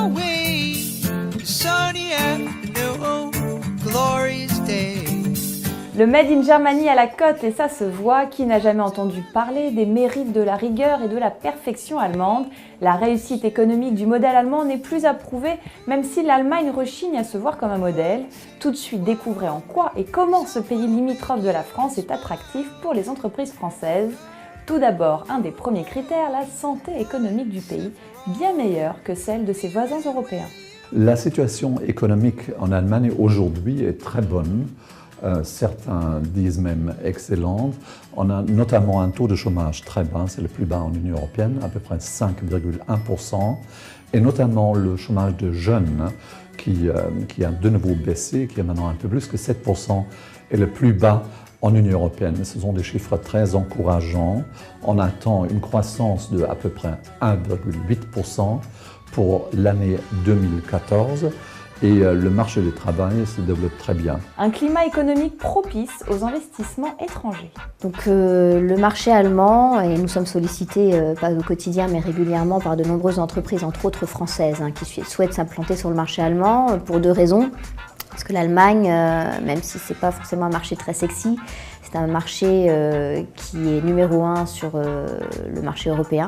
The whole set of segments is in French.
away. Sunny afternoon, glorious day. Le Made in Germany à la cote, et ça se voit, qui n'a jamais entendu parler des mérites de la rigueur et de la perfection allemande. La réussite économique du modèle allemand n'est plus à prouver, même si l'Allemagne rechigne à se voir comme un modèle. Tout de suite, découvrez en quoi et comment ce pays limitrophe de la France est attractif pour les entreprises françaises. Tout d'abord, un des premiers critères, la santé économique du pays, bien meilleure que celle de ses voisins européens. La situation économique en Allemagne aujourd'hui est très bonne. Certains disent même excellente. On a notamment un taux de chômage très bas, c'est le plus bas en Union européenne, à peu près 5,1%. Et notamment le chômage de jeunes qui a de nouveau baissé, qui est maintenant un peu plus que 7%, est le plus bas en Union européenne. Ce sont des chiffres très encourageants. On attend une croissance de à peu près 1,8% pour l'année 2014. Et le marché du travail se développe très bien. Un climat économique propice aux investissements étrangers. Donc le marché allemand, et nous sommes sollicités pas au quotidien mais régulièrement par de nombreuses entreprises, entre autres françaises, qui souhaitent s'implanter sur le marché allemand pour deux raisons. Parce que l'Allemagne, même si ce n'est pas forcément un marché très sexy, c'est un marché qui est numéro 1 sur le marché européen.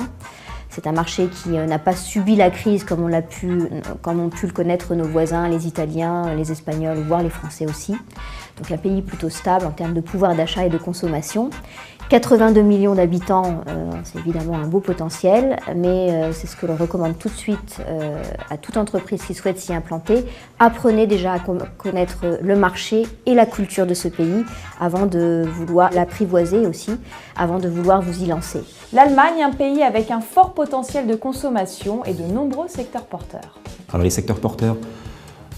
C'est un marché qui n'a pas subi la crise comme ont pu le connaître nos voisins, les Italiens, les Espagnols, voire les Français aussi. Donc un pays plutôt stable en termes de pouvoir d'achat et de consommation. 82 millions d'habitants, c'est évidemment un beau potentiel, mais c'est ce que l'on recommande tout de suite à toute entreprise qui souhaite s'y implanter. Apprenez déjà à connaître le marché et la culture de ce pays avant de vouloir l'apprivoiser aussi, avant de vouloir vous y lancer. L'Allemagne, un pays avec un fort potentiel de consommation et de nombreux secteurs porteurs. Alors les secteurs porteurs,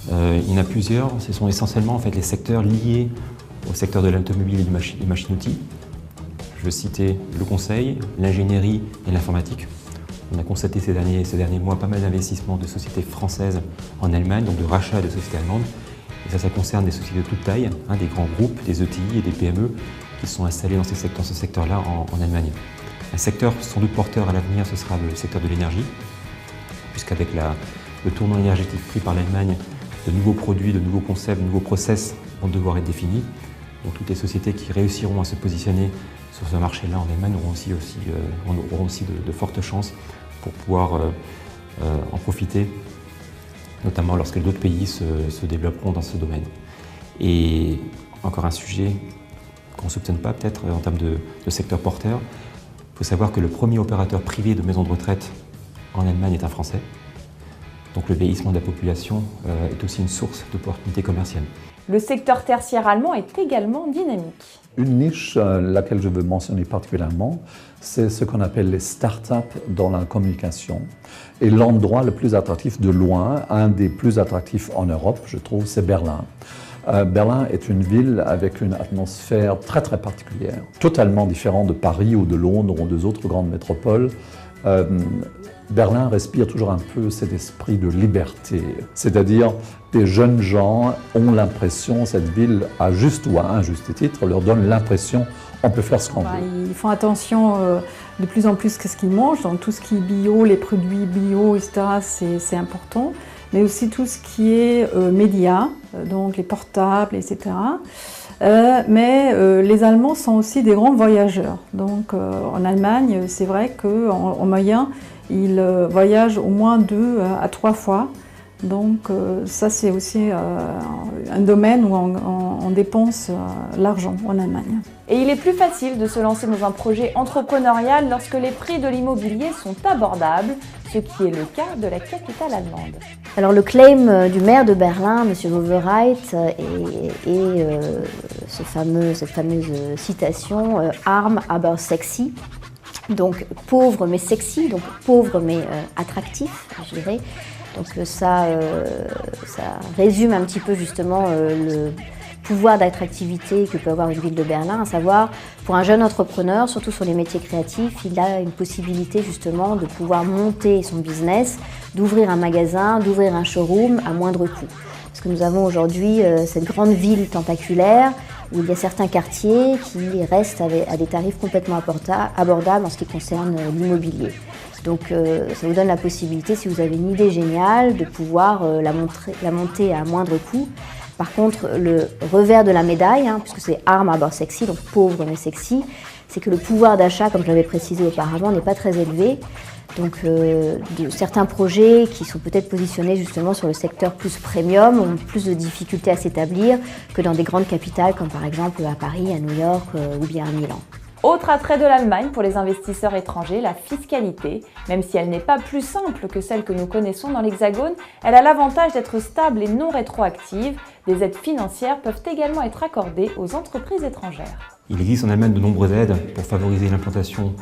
il y en a plusieurs. Ce sont essentiellement les secteurs liés au secteur de l'automobile et des machines-outils. Je veux citer le conseil, l'ingénierie et l'informatique. On a constaté ces derniers mois pas mal d'investissements de sociétés françaises en Allemagne, donc de rachat de sociétés allemandes. Et ça concerne des sociétés de toute taille, des grands groupes, des ETI et des PME qui sont installés dans ce secteur-là en Allemagne. Un secteur sans doute porteur à l'avenir, ce sera le secteur de l'énergie, puisqu'avec le tournant énergétique pris par l'Allemagne, de nouveaux produits, de nouveaux concepts, de nouveaux process vont devoir être définis. Donc toutes les sociétés qui réussiront à se positionner sur ce marché-là en Allemagne auront aussi de fortes chances pour pouvoir en profiter, notamment lorsque d'autres pays se développeront dans ce domaine. Et encore un sujet qu'on ne soupçonne pas peut-être en termes de secteur porteur. Il faut savoir que le premier opérateur privé de maison de retraite en Allemagne est un Français. Donc le vieillissement de la population est aussi une source d'opportunités commerciales. Le secteur tertiaire allemand est également dynamique. Une niche, laquelle je veux mentionner particulièrement, c'est ce qu'on appelle les start-up dans la communication. Et l'endroit le plus attractif de loin, un des plus attractifs en Europe, je trouve, c'est Berlin. Berlin est une ville avec une atmosphère très très particulière, totalement différente de Paris ou de Londres ou des autres grandes métropoles. Berlin respire toujours un peu cet esprit de liberté, c'est-à-dire des jeunes gens ont l'impression, cette ville, à juste ou à injuste titre, leur donne l'impression on peut faire ce qu'on veut. Ils font attention de plus en plus à ce qu'ils mangent, donc tout ce qui est bio, les produits bio, etc., c'est important, mais aussi tout ce qui est médias, donc les portables, etc. Mais les Allemands sont aussi des grands voyageurs. Donc en Allemagne, c'est vrai qu'en moyenne, ils voyagent au moins 2 à 3 fois. Donc ça, c'est aussi un domaine où on dépense l'argent en Allemagne. Et il est plus facile de se lancer dans un projet entrepreneurial lorsque les prix de l'immobilier sont abordables, ce qui est le cas de la capitale allemande. Alors le claim du maire de Berlin, M. Wowereit, et cette fameuse citation « Arm aber sexy », donc pauvre mais sexy, donc pauvre mais attractif, je dirais. Donc ça résume un petit peu justement le pouvoir d'attractivité que peut avoir une ville de Berlin, à savoir pour un jeune entrepreneur, surtout sur les métiers créatifs, il a une possibilité justement de pouvoir monter son business, d'ouvrir un magasin, d'ouvrir un showroom à moindre coût. Parce que nous avons aujourd'hui cette grande ville tentaculaire où il y a certains quartiers qui restent à des tarifs complètement abordables en ce qui concerne l'immobilier. Donc ça vous donne la possibilité, si vous avez une idée géniale, de pouvoir la monter à moindre coût. Par contre, le revers de la médaille, puisque c'est Arm Arbor Sexy, donc pauvre mais sexy, c'est que le pouvoir d'achat, comme je l'avais précisé auparavant, n'est pas très élevé. Donc certains projets qui sont peut-être positionnés justement sur le secteur plus premium ont plus de difficultés à s'établir que dans des grandes capitales comme par exemple à Paris, à New York ou bien à Milan. Autre attrait de l'Allemagne pour les investisseurs étrangers, la fiscalité. Même si elle n'est pas plus simple que celle que nous connaissons dans l'Hexagone, elle a l'avantage d'être stable et non rétroactive. Des aides financières peuvent également être accordées aux entreprises étrangères. Il existe en Allemagne de nombreuses aides pour favoriser l'implantation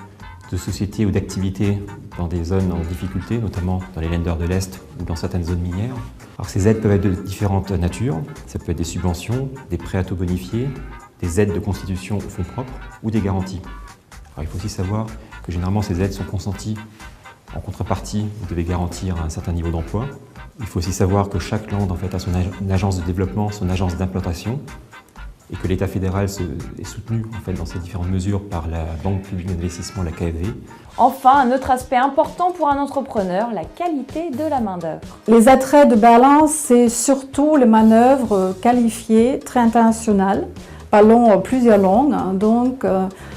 de sociétés ou d'activités dans des zones en difficulté, notamment dans les Länder de l'Est ou dans certaines zones minières. Alors ces aides peuvent être de différentes natures. Ça peut être des subventions, des prêts à taux bonifiés, des aides de constitution aux fonds propres ou des garanties. Alors, il faut aussi savoir que généralement ces aides sont consenties en contrepartie, vous devez garantir un certain niveau d'emploi. Il faut aussi savoir que chaque land en fait, a son agence de développement, son agence d'implantation, et que l'État fédéral est soutenu en fait, dans ces différentes mesures par la Banque publique d'investissement, la KfW. Enfin, un autre aspect important pour un entrepreneur, la qualité de la main-d'œuvre. Les attraits de Berlin, c'est surtout les manœuvres qualifiées, très internationales, parlons plusieurs langues. Donc,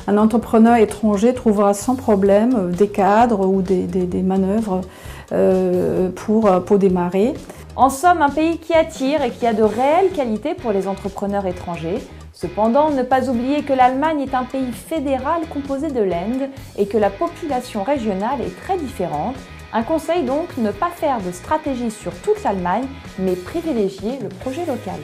un entrepreneur étranger trouvera sans problème des cadres ou des manœuvres pour démarrer. En somme, un pays qui attire et qui a de réelles qualités pour les entrepreneurs étrangers. Cependant, ne pas oublier que l'Allemagne est un pays fédéral composé de Länder et que la population régionale est très différente. Un conseil donc, ne pas faire de stratégie sur toute l'Allemagne, mais privilégier le projet local.